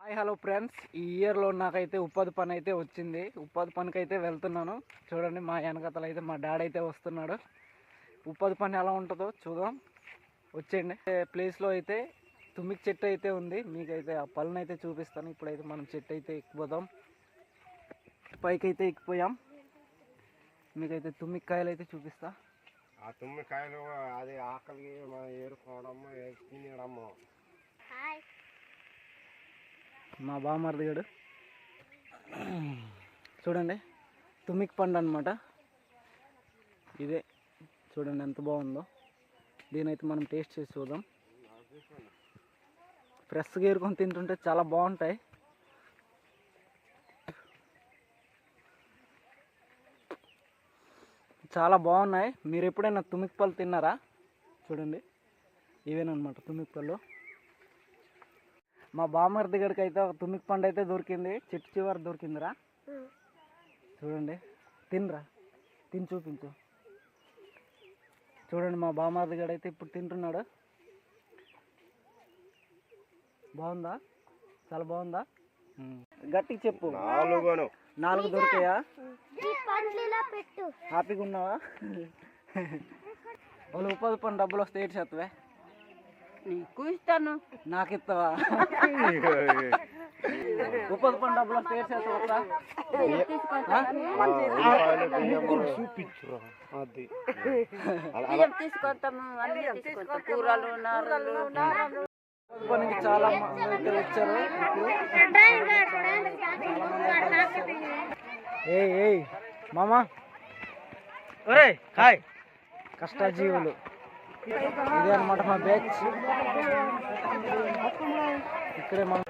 Hi hello friends, ఈ ఇయర్లో నాకైతే ఉపాధి పని అయితే వచ్చింది. ఉపాధి పనికి అయితే వెళ్తున్నాను. చూడండి, మా వెనకతలు అయితే మా డాడీ అయితే వస్తున్నాడు. ఉపాధి పని ఎలా ఉంటుందో చూద్దాం, వచ్చేయండి. ప్లేస్లో అయితే తుమ్మికి చెట్టు అయితే ఉంది. మీకైతే ఆ పళ్ళని అయితే చూపిస్తాను. ఇప్పుడైతే మనం చెట్టు అయితే ఎక్కిపోదాం. పైకి అయితే ఎక్కిపోయాం. మీకైతే తుమ్మికాయలు అయితే చూపిస్తా. ఆ తుమ్మికాయలు అది ఆకలి మనం ఏరుకోవడము తినడము. మా బామర్ది గడు చూడండి, తుమ్మికి పండు అనమాట. ఇదే చూడండి ఎంత బాగుందో. దీనైతే మనం టేస్ట్ చేసి చూద్దాం. ఫ్రెష్గా ఏరుకొని తింటుంటే చాలా బాగుంటాయి. చాలా బాగున్నాయి. మీరు ఎప్పుడైనా తుమ్మికి పళ్ళు తిన్నారా? చూడండి, ఇవేనమాట తుమ్మికి పళ్ళు. మా బామర్ది గడికి అయితే ఒక తుమ్మికి పండు అయితే దొరికింది. చెట్టు చివరి దొరికిందిరా. చూడండి, తినరా, తిని చూపించు. చూడండి, మా బామర్ది గడ అయితే ఇప్పుడు తింటున్నాడు. బాగుందా? చాలా బాగుందా? గట్టికి చెప్పు. 4 దొరికాయా? హ్యాపీగా ఉన్నావా? వాళ్ళు ఉపాధి పని డబ్బులు వస్తే ఏడు చేస్తావే? నీకు ఇస్తాను. నాకు ఇస్తావా? ఉపాధి పని డబ్బులు వస్తే ఏడు చేస్తావా? తీసుకొస్తాము, కూరలు పనికి చాలా మంది వచ్చారు. ఏయ్ మామా, ఒరే హాయ్. కష్టజీవులు ఇదే అనమాట మా బ్యాచ్. ఇక్కడే మనం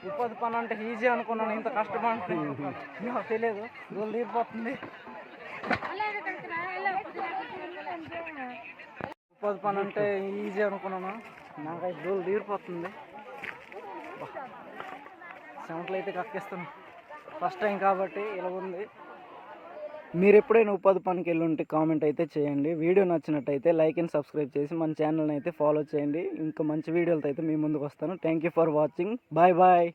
ఉపాధి పని అంటే ఈజీ అనుకున్నాను. ఇంత కష్టపడి నాకు తెలియదు. రోజులు తీరిపోతుంది. ఉపాధి పని అంటే ఈజీ అనుకున్నాను. నాకైతే రోజులు తీరిపోతుంది. చెమటలు అయితే కక్కిస్తాను. ఫస్ట్ టైం కాబట్టి ఇలా ఉంది. మీరు ఎప్పుడైనా ఉపాధి పనికి వెళ్ళి ఉంటే కామెంట్ అయితే చేయండి. వీడియో నచ్చినట్టయితే లైక్ అండ్ సబ్స్క్రైబ్ చేసి మన ఛానల్ని అయితే ఫాలో చేయండి. ఇంకా మంచి వీడియోలతో అయితే మీ ముందుకు వస్తాను. Thank you for watching. Bye bye.